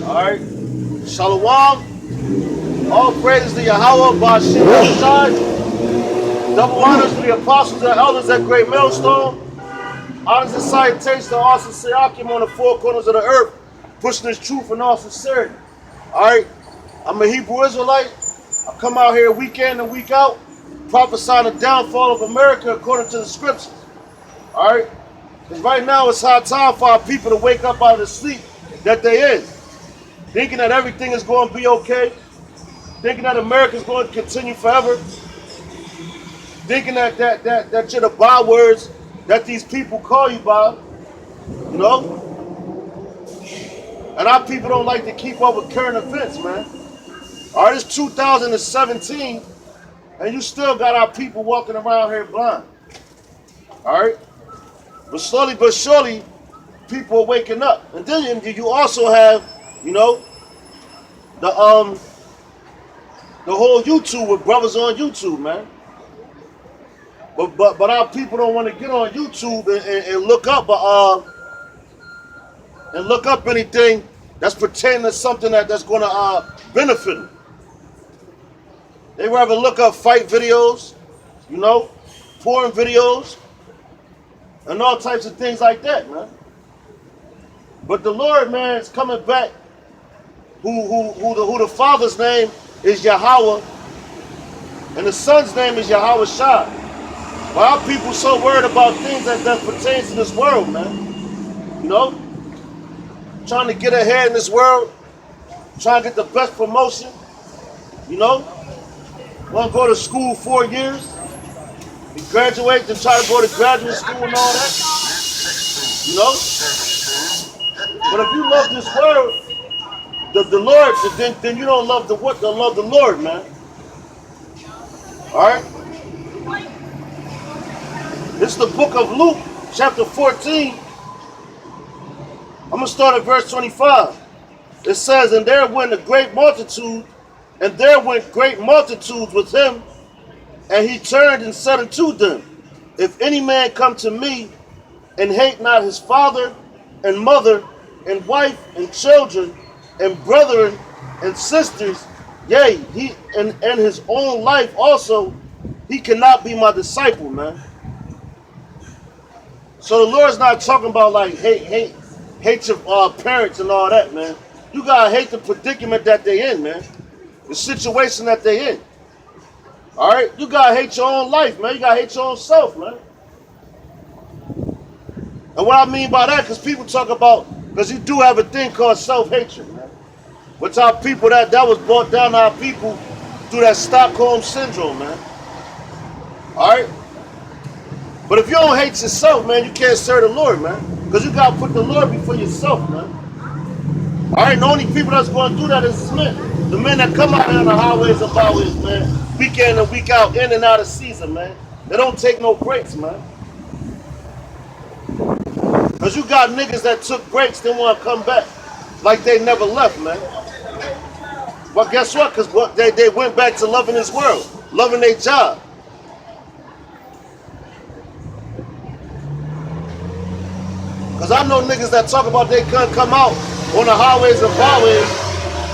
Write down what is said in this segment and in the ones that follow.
Alright? Shalom. All praises to Yahweh, Ba'ashem Yahshai. Double honors to the apostles and elders at Great Millstone. Honors and salutations to all Sirakim on the four corners of the earth, pushing this truth in all sincerity. Alright? I'm a Hebrew Israelite. I come out here week in and week out, prophesying the downfall of America according to the scriptures. Alright? Because right now it's high time for our people to wake up out of the sleep that they in. Thinking that everything is going to be okay. Thinking that America is going to continue forever. Thinking that you're the bywords that these people call you by. You know? And our people don't like to keep up with current events, man. Alright, it's 2017, and you still got our people walking around here blind. Alright? But slowly but surely, people are waking up. And then you also have, you know, the whole YouTube with brothers on YouTube, man. But our people don't want to get on YouTube and look up anything that's pertaining to something that's going to benefit them. They rather look up fight videos, you know, porn videos, and all types of things like that, man. But the Lord, man, is coming back. Who the Father's name is Yahweh, and the Son's name is Yahweh Shai. Why are people so worried about things that pertains to this world, man? You know, trying to get ahead in this world, trying to get the best promotion. You know, want to go to school 4 years, and graduate, then try to go to graduate school and all that. You know, but if you love this world, the Lord, then you don't love the Lord, man. All right. This is the book of Luke, chapter 14. I'm gonna start at verse 25. It says, "And there went great multitudes with him, and he turned and said unto them, If any man come to me and hate not his father and mother and wife and children and brethren and sisters, yea, he and his own life also, he cannot be my disciple," man. So the Lord's not talking about like hate your parents and all that, man. You gotta hate the predicament that they in, man. The situation that they in. All right, you gotta hate your own life, man. You gotta hate your own self, man. And what I mean by that, because people talk about, because you do have a thing called self-hatred, man. Which our people that was brought down to our people through that Stockholm syndrome, man. All right. But if you don't hate yourself, man, you can't serve the Lord, man. Because you got to put the Lord before yourself, man. All right, the only people that's going to do that is men. The men that come out here on the highways and byways, man, week in and week out, in and out of season, man. They don't take no breaks, man. Because you got niggas that took breaks, they want to come back like they never left, man. But guess what? Because they went back to loving this world, loving their job. Because I know niggas that talk about they couldn't come out on the highways and byways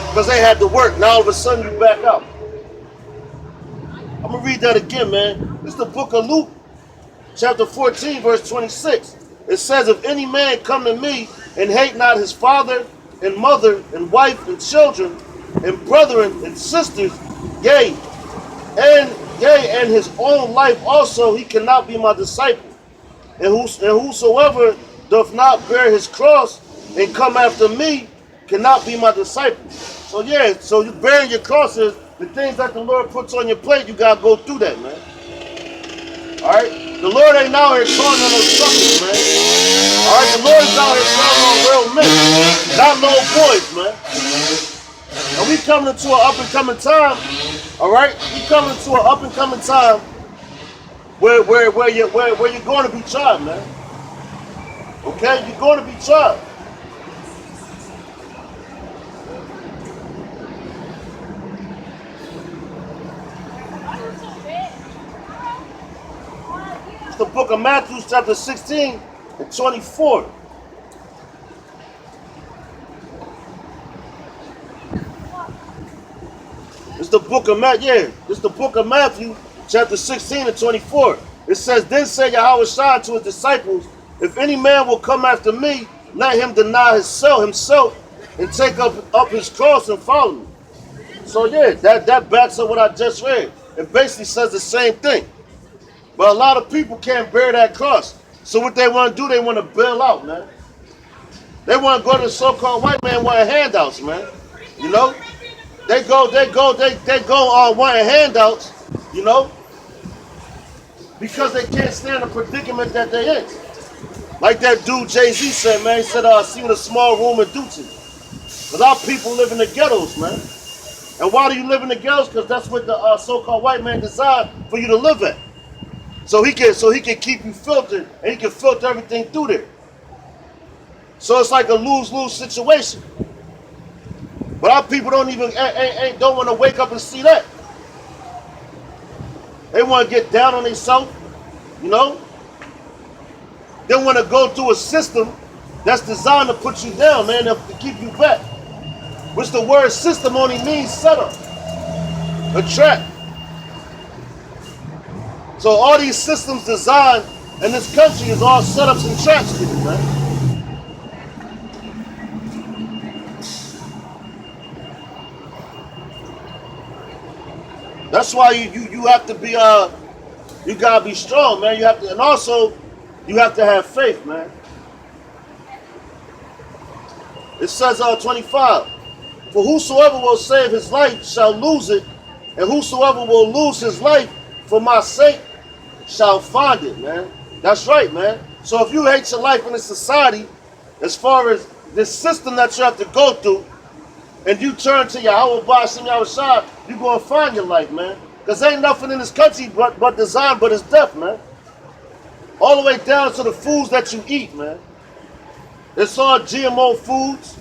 because they had to work. Now all of a sudden you back out. I'm going to read that again, man. This is the book of Luke, chapter 14, verse 26. It says, "If any man come to me and hate not his father and mother and wife and children and brethren and sisters, yea, and his own life also, he cannot be my disciple. And whosoever doth not bear his cross and come after me cannot be my disciple." So yeah, so you bearing your crosses, the things that the Lord puts on your plate, you gotta go through that, man. All right, the Lord ain't out here calling on no suckers, man. All right, the Lord is out here calling on real men, not little boys, man. And we coming into an up and coming time. All right, we coming into an up and coming time where you're going to be tried, man. Okay, you're going to be tried. It's the book of Matthew, chapter 16 and 24. It's the book of Matthew. Yeah, it's the book of Matthew, chapter 16 and 24. It says, then said Yahweh Shai to his disciples, if any man will come after me, let him deny himself and take up his cross and follow me. So yeah, that backs up what I just read. It basically says the same thing. But a lot of people can't bear that cross. So what they want to do, they want to bail out, man. They want to go to the so-called white man wanting handouts, man. You know? They go wanting handouts, you know, because they can't stand the predicament that they in. Like that dude Jay-Z said, man, he said, see what a small room would do to you. Because our people live in the ghettos, man. And why do you live in the ghettos? Because that's what the so-called white man designed for you to live at. So he can keep you filtered, and he can filter everything through there. So it's like a lose-lose situation. But our people don't want to wake up and see that. They want to get down on themselves, you know. They want to go through a system that's designed to put you down, man, to keep you back. Which the word system only means setup, a trap. So all these systems designed in this country is all setups and traps, people, man. That's why you have to be you gotta be strong, man. You have to, and also you have to have faith, man. It says 25, for whosoever will save his life shall lose it, and whosoever will lose his life for my sake shall find it, man. That's right, man. So if you hate your life in this society, as far as this system that you have to go through, and you turn to Yahweh Ba'ashem Yahweh Shai, you're going to find your life, man. Because ain't nothing in this country but design, but it's death, man. All the way down to the foods that you eat, man. It's all GMO foods.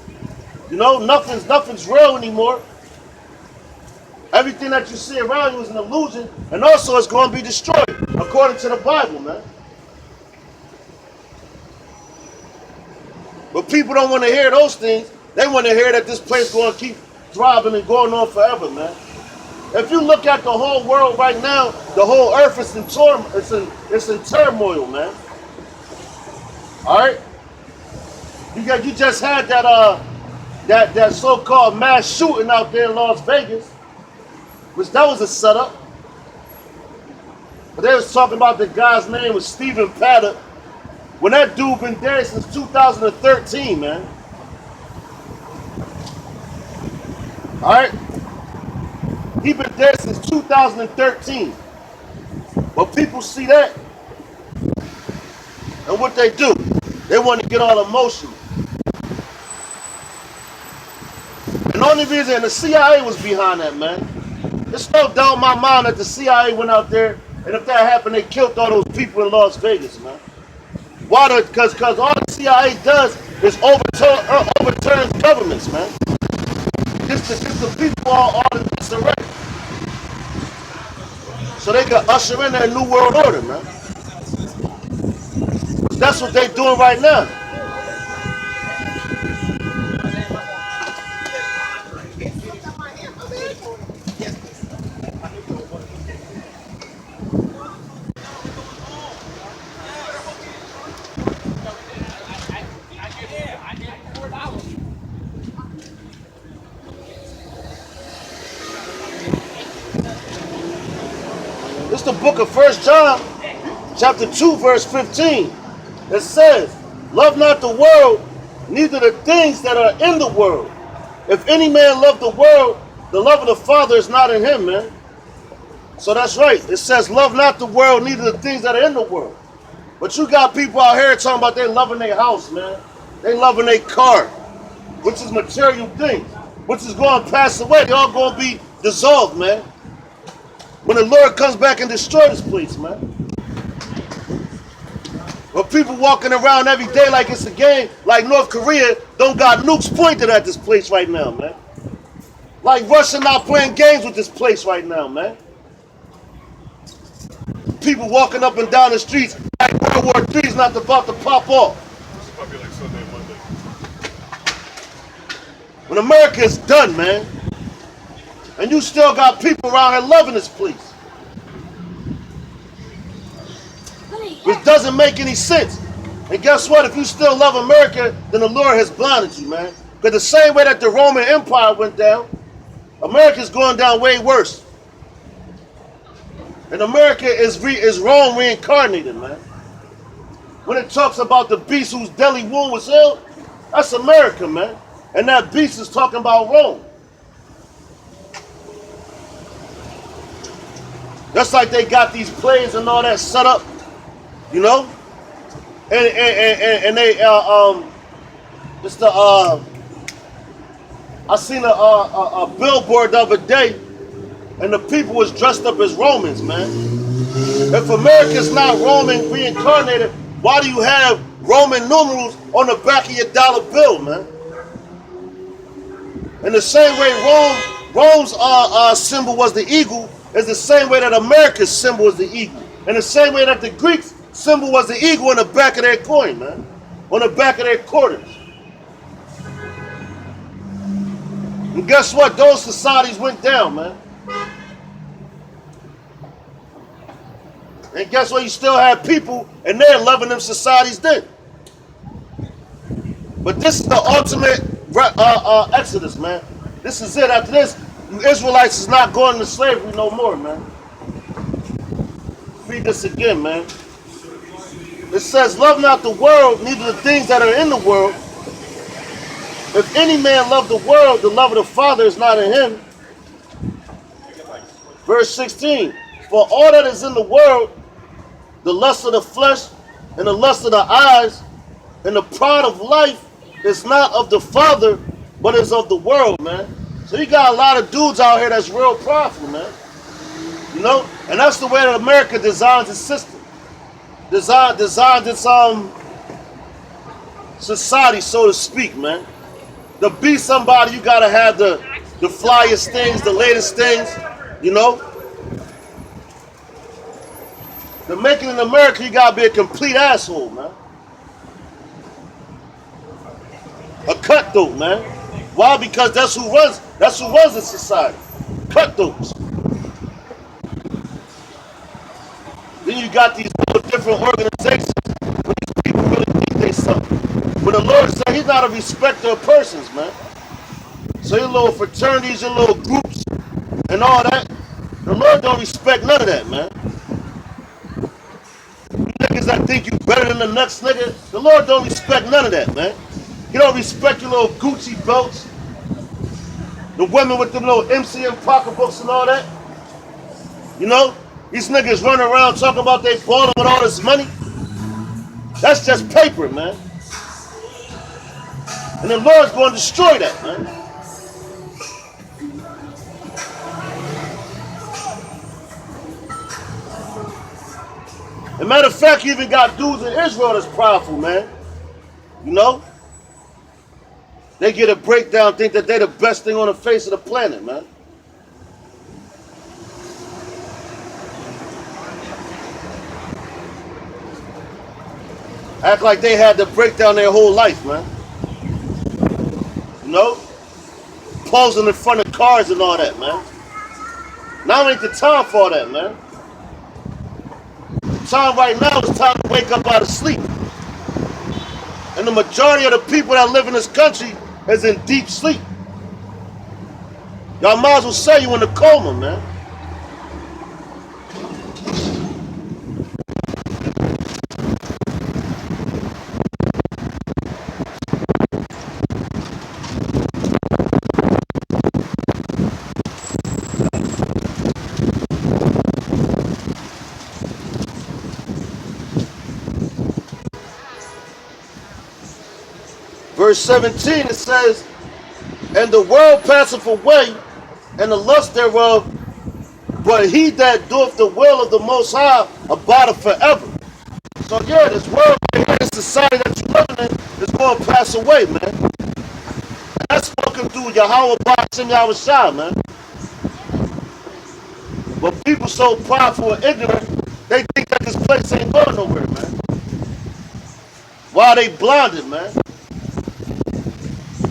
You know, nothing's real anymore. Everything that you see around you is an illusion, and also it's going to be destroyed, according to the Bible, man. But people don't want to hear those things. They want to hear that this place is going to keep throbbing and going on forever, man. If you look at the whole world right now, the whole earth is in turmoil, man. All right? You just had that so-called mass shooting out there in Las Vegas, which that was a setup. But they was talking about the guy's name was Stephen Paddock. When that dude been there since 2013, man. All right? He been there since 2013. But people see that, and what they do, they want to get all emotional. And the only reason, and the CIA was behind that, man. There's no doubt in my mind that the CIA went out there, and if that happened, they killed all those people in Las Vegas, man. Why? Because all the CIA does is overturns governments, man. Just the people are in disarray. So they can usher in their new world order, man. That's what they're doing right now. It's the book of 1 John, chapter 2, verse 15. It says, love not the world, neither the things that are in the world. If any man love the world, the love of the Father is not in him, man. So that's right. It says, love not the world, neither the things that are in the world. But you got people out here talking about they loving their house, man. They loving their car, which is material things, which is going to pass away. They all going to be dissolved, man. When the Lord comes back and destroys this place, man. But people walking around every day like it's a game, like North Korea don't got nukes pointed at this place right now, man. Like Russia not playing games with this place right now, man. People walking up and down the streets like World War III is not about to pop off. It's probably like Sunday, Monday. When America is done, man. And you still got people around here loving this place. Which doesn't make any sense. And guess what? If you still love America, then the Lord has blinded you, man. Because the same way that the Roman Empire went down, America's going down way worse. And America is Rome reincarnated, man. When it talks about the beast whose deadly wound was healed, that's America, man. And that beast is talking about Rome. Just like they got these planes and all that set up, you know? And they, it's the, I seen a billboard the other day, and the people was dressed up as Romans, man. If America's not Roman reincarnated, why do you have Roman numerals on the back of your dollar bill, man? In the same way Rome's symbol was the eagle, is the same way that America's symbol is the eagle. In the same way that the Greeks' symbol was the eagle on the back of their coin, man. On the back of their quarters. And guess what? Those societies went down, man. And guess what? You still have people, and they're loving them societies then. But this is the ultimate exodus, man. This is it. After this, you Israelites is not going into slavery no more, man. Read this again, man. It says, love not the world, neither the things that are in the world. If any man love the world, the love of the Father is not in him. Verse 16, for all that is in the world, the lust of the flesh, and the lust of the eyes, and the pride of life is not of the Father, but is of the world, man. So you got a lot of dudes out here that's real prideful, man. You know? And that's the way that America designs its system. Designs its society, so to speak, man. To be somebody, you gotta have the flyest things, the latest things, you know? To make it in America, you gotta be a complete asshole, man. A cutthroat, man. Why? Because that's who runs the society. Cutthroats. Then you got these different organizations where these people really think they something. But the Lord said he's not a respecter of persons, man. So your little fraternities, your little groups, and all that, the Lord don't respect none of that, man. You niggas that think you better than the next nigga, the Lord don't respect none of that, man. He don't respect your little Gucci belts, the women with them little MCM pocketbooks and all that. You know, these niggas running around talking about they balling with all this money. That's just paper, man. And the Lord's going to destroy that, man. As a matter of fact, you even got dudes in Israel that's prideful, man. You know? They get a breakdown, think that they're the best thing on the face of the planet, man. Act like they had to break down their whole life, man. You know? Posing in front of cars and all that, man. Now ain't the time for all that, man. The time right now is time to wake up out of sleep. And the majority of the people that live in this country is in deep sleep. Y'all might as well say you in a coma, man. Verse 17, it says, and the world passeth away, and the lust thereof, but he that doeth the will of the Most High abideth forever. So yeah, this world, this society that you're living in is going to pass away, man. And that's spoken through Yahweh Ba'ashem Yahushua, man. But people so prideful and ignorant, they think that this place ain't going nowhere, man. Why are they blinded, man?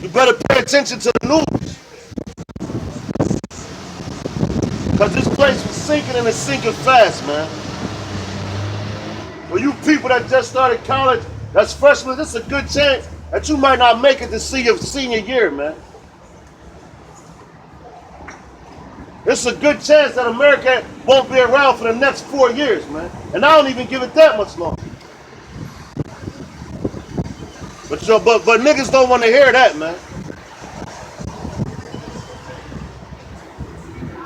You better pay attention to the news. Because this place was sinking and it's sinking fast, man. For you people that just started college, that's freshmen, this is a good chance that you might not make it to see your senior year, man. It's a good chance that America won't be around for the next 4 years, man. And I don't even give it that much longer. But niggas don't want to hear that, man.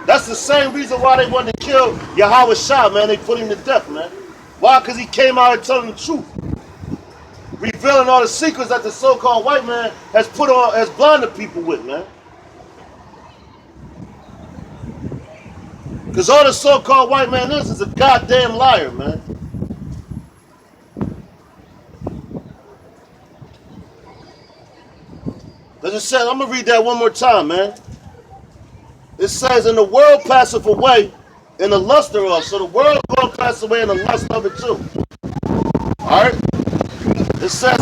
That's the same reason why they wanted to kill Yahweh Shah, man. They put him to death, man. Why? Because he came out and telling the truth. Revealing all the secrets that the so-called white man has blinded people with, man. Because all the so-called white man is a goddamn liar, man. As it says, I'm going to read that one more time, man. It says, and the world passeth away in the lust thereof. So the world will pass away in the lust of it too. Alright? It says,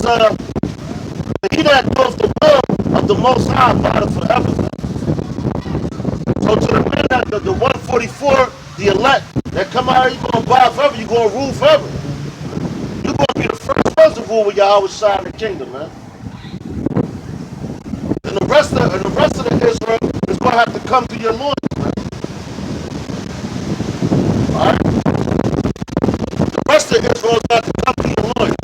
he that doeth the will of the Most High abideth forever. So to the men that the 144, the elect, that come out here, you're going to abide forever, you're going to rule forever. You're going to be the first ones to rule with Yahweh Shah in the kingdom, man. And the rest of the Israel is going to have to come to your loins, man. Alright? The rest of Israel is going to have to come to your loins.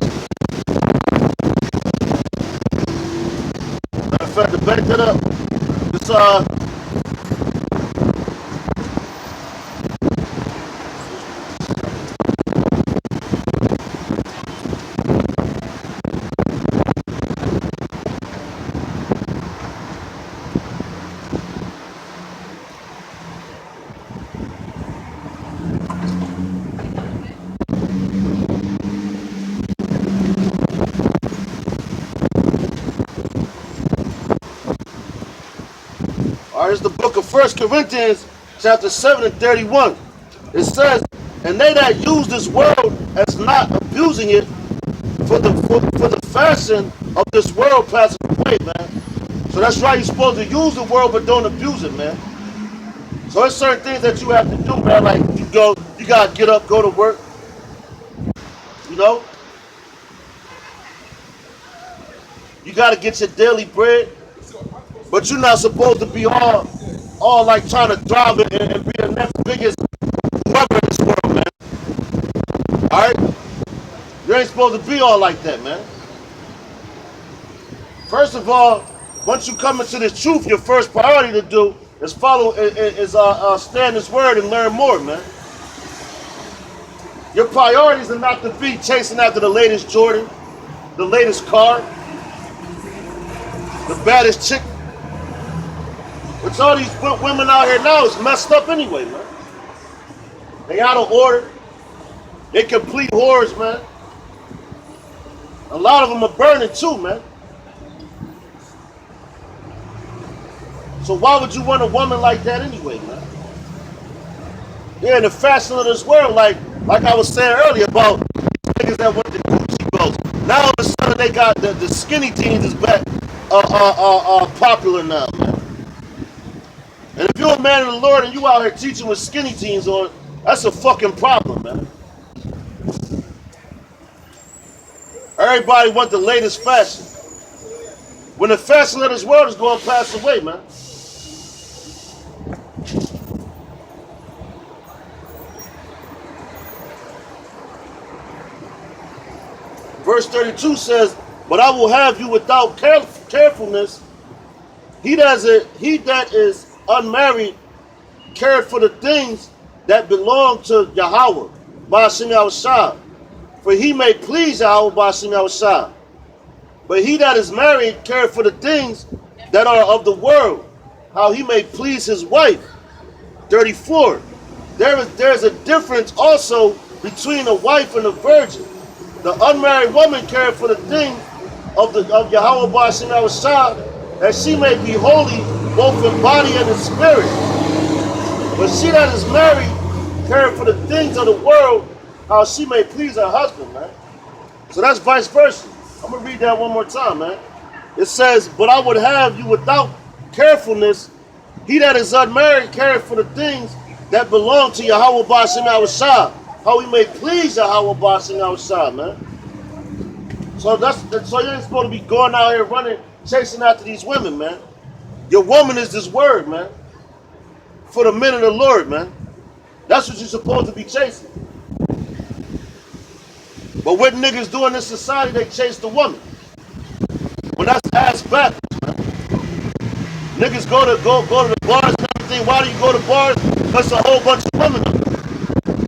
Matter of fact, to back that up, it's It's the book of 1 Corinthians, chapter 7 and 31. It says, and they that use this world as not abusing it, for the fashion of this world passes away, man. So that's right, you're supposed to use the world, but don't abuse it, man. So there's certain things that you have to do, man. Like you gotta get up, go to work. You know? You gotta get your daily bread. But you're not supposed to be all like trying to drive it and be the next biggest whoever in this world, man. Alright? You ain't supposed to be all like that, man. First of all, once you come into this truth, your first priority to do is stand this word and learn more, man. Your priorities are not to be chasing after the latest Jordan, the latest car, the baddest chick. Which all these women out here now is messed up anyway, man. They out of order. They complete whores, man. A lot of them are burning too, man. So why would you want a woman like that anyway, man? Yeah, in the fashion of this world, like I was saying earlier about niggas that want the Gucci belts. Now all of a sudden they got the skinny jeans is back popular now, man. And if you're a man of the Lord and you out here teaching with skinny jeans on, that's a fucking problem, man. Everybody want the latest fashion. When the fashion of this world is going to pass away, man. Verse 32 says, but I will have you without carefulness. He that is unmarried cared for the things that belong to Yahweh, Ba'ashem Yahushua, for he may please Yahweh, Ba'ashem Yahushua. But he that is married cared for the things that are of the world, how he may please his wife. 34. There's a difference also between a wife and a virgin. The unmarried woman cared for the things of Yahweh, Ba'ashem Yahushua, that she may be holy both in body and in spirit. But she that is married, care for the things of the world, how she may please her husband, man. So that's vice versa. I'm going to read that one more time, man. It says, but I would have you without carefulness. He that is unmarried, care for the things that belong to Yahweh Bashim Yahushua. How we may please Yahweh Bashim Yahushua, man. So you ain't supposed to be going out here running, chasing after these women, man. Your woman is this word, man. For the men of the Lord, man. That's what you're supposed to be chasing. But what niggas do in this society, they chase the woman. When that's ass backwards, man. Niggas go to the bars and everything. Why do you go to bars? Because a whole bunch of women up there.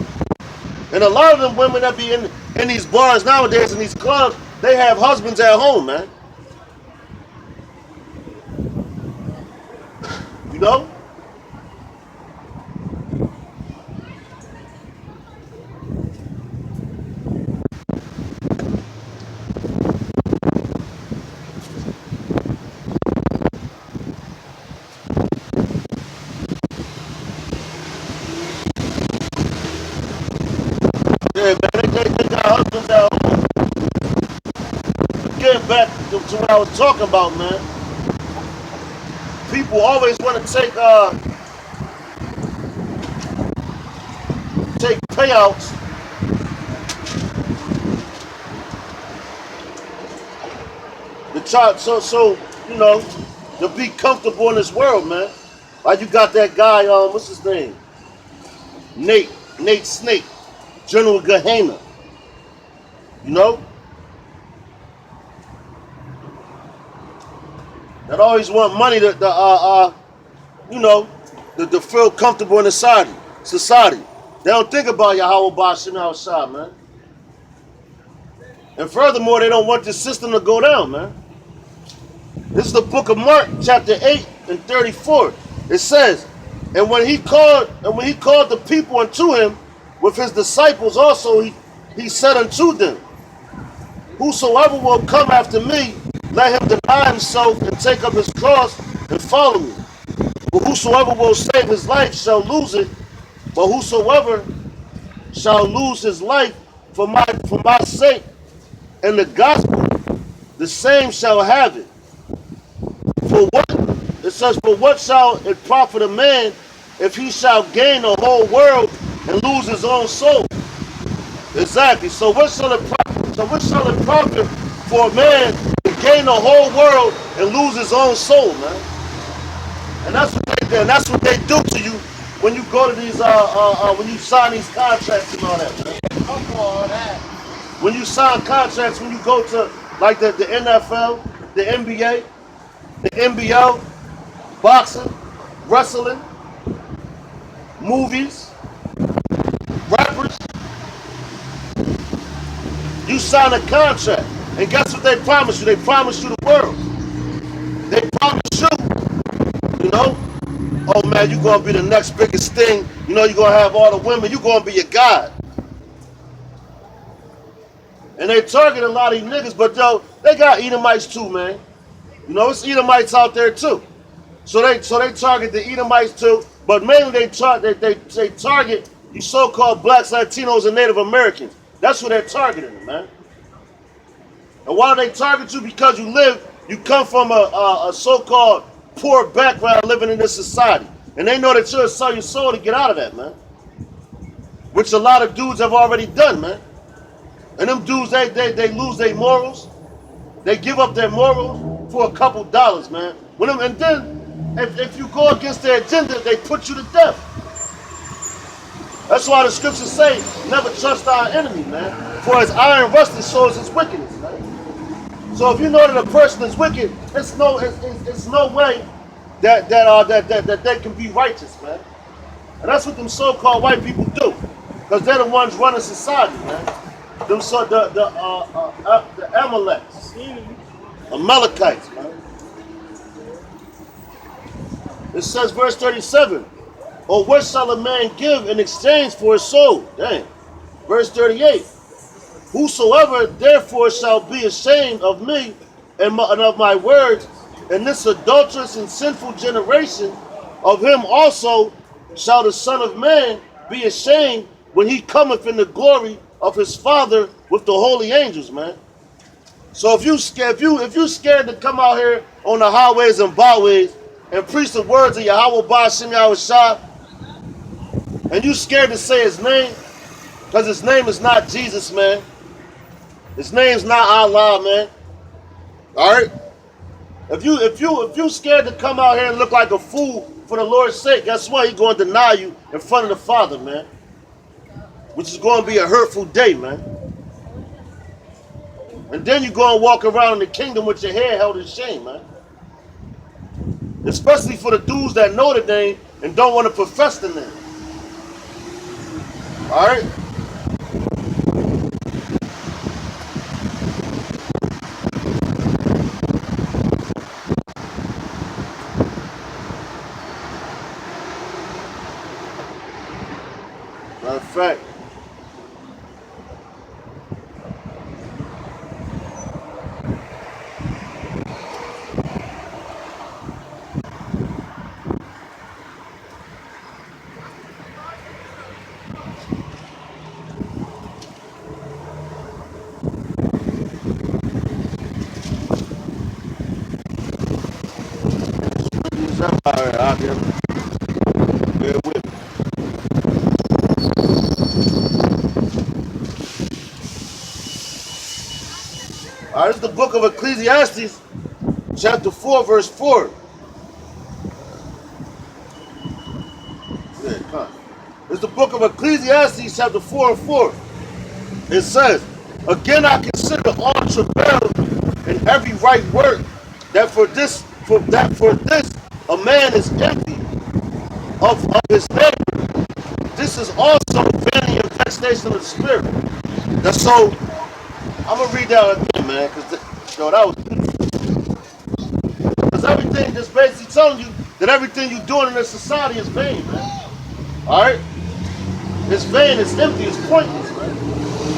And a lot of them women that be in these bars nowadays, in these clubs, they have husbands at home, man. You know? Yeah, man, they got husbands at home. Getting back to what I was talking about, man. People always want to take payouts to try so you know to be comfortable in this world, man. Like you got that guy, what's his name? Nate Snake, General Gehenna. You know? That always want money to feel comfortable in society. They don't think about Yahweh Bashim Yahushua, man. And furthermore, they don't want this system to go down, man. This is the book of Mark, chapter 8 and 34. It says, and when he called the people unto him with his disciples also, he said unto them, whosoever will come after me, let him deny himself and take up his cross and follow me. But whosoever will save his life shall lose it. But whosoever shall lose his life for my sake and the gospel, the same shall have it. For what? It says, for what shall it profit a man if he shall gain the whole world and lose his own soul? Exactly. So what shall it profit for a man to gain the whole world and lose his own soul, man? And that's what they do. And that's what they do to you when you go to these when you sign these contracts and all that, man. Come on, that. When you sign contracts, when you go to like the NFL, the NBA, the NBL, boxing, wrestling, movies, rappers, you sign a contract, and guess what they promise you? They promise you the world. They promise you know, oh man, you're gonna be the next biggest thing. You know, you're gonna have all the women. You're gonna be a god. And they target a lot of these niggas, but yo, they got Edomites too, man. You know, it's Edomites out there too. So they target the Edomites too, but mainly they target you so-called blacks, Latinos, and Native Americans. That's what they're targeting, man. And why do they target you? Because you come from a so-called poor background living in this society. And they know that you'll sell your soul to get out of that, man. Which a lot of dudes have already done, man. And them dudes, they lose their morals. They give up their morals for a couple dollars, man. And then, if you go against their agenda, they put you to death. That's why the scriptures say, never trust our enemy, man. For his iron rusted shows his wickedness, man. So if you know that a person is wicked, it's no way that they can be righteous, man. And that's what them so-called white people do, because they're the ones running society, man. Them the Amalekites, man. It says, verse 37. Or what shall a man give in exchange for his soul? Dang. Verse 38. Whosoever therefore shall be ashamed of me and of my words in this adulterous and sinful generation, of him also shall the Son of Man be ashamed when he cometh in the glory of his Father with the holy angels, man. So if you scared to come out here on the highways and byways and preach the words of Yahweh Bashim Yahushua, and you scared to say his name, because his name is not Jesus, man. His name's not Allah, man. All right. If you scared to come out here and look like a fool for the Lord's sake, guess what? He's going to deny you in front of the Father, man. Which is going to be a hurtful day, man. And then you go and walk around in the kingdom with your head held in shame, man. Especially for the dudes that know the name and don't want to profess the name. All right. Matter of fact, all right, out there. Bear with me. All right, this is the book of Ecclesiastes, chapter 4, verse 4. Yeah, come. It's the book of Ecclesiastes, chapter 4 and 4. It says, again I consider all travail and every right work, that for this a man is empty of his neighbor. This is also vanity and vexation of the spirit. That's so. I'm gonna read that again, man, because that was. Because everything just basically telling you that everything you're doing in this society is vain, man. All right, it's vain, it's empty, it's pointless, man.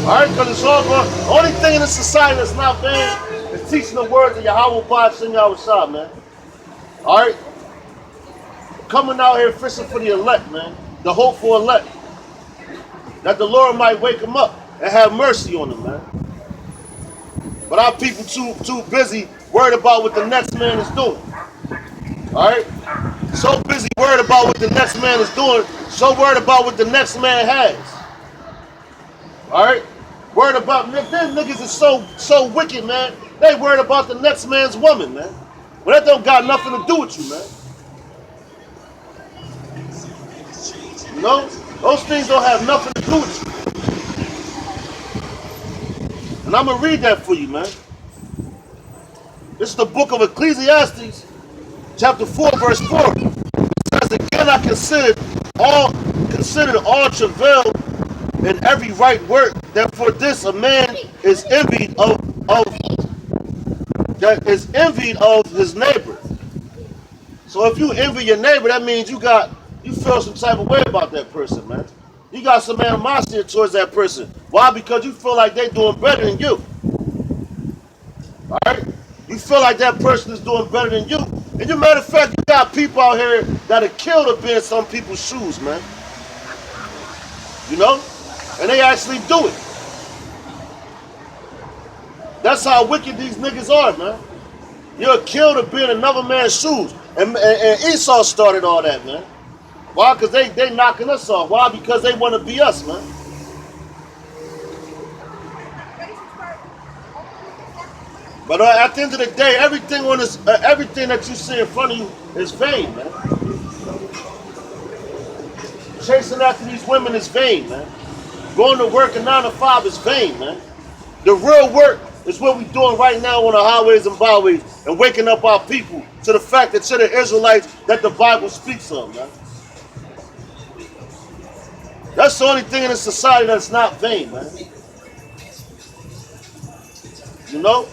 All right, because it's all going. The only thing in this society that's not vain is teaching the words of Yahweh Ba'ashem Yahushua, man. All right, coming out here fishing for the elect, man, the hopeful elect, that the Lord might wake them up and have mercy on them, man. But our people too busy worried about what the next man is doing. All right, so busy worried about what the next man is doing, so worried about what the next man has. All right, worried about them niggas is so wicked, man. They worried about the next man's woman, man. Well, that don't got nothing to do with you, man. You know, those things don't have nothing to do with you. And I'm going to read that for you, man. This is the book of Ecclesiastes, chapter 4, verse 4. It says, again I considered all travail and every right work, that for this a man is envied of his neighbor. So if you envy your neighbor, that means you feel some type of way about that person, man. You got some animosity towards that person. Why? Because you feel like they're doing better than you. All right? You feel like that person is doing better than you. And as a matter of fact, you got people out here that are killed to be in some people's shoes, man. You know? And they actually do it. That's how wicked these niggas are, man. You're killed to be in another man's shoes. And Esau started all that, man. Why? Because they knocking us off. Why? Because they want to be us, man. But at the end of the day, everything that you see in front of you is vain, man. Chasing after these women is vain, man. Going to work at 9 to 5 is vain, man. The real work is what we're doing right now on the highways and byways and waking up our people to the fact that to the Israelites that the Bible speaks of, man. That's the only thing in this society that's not vain, man. You know?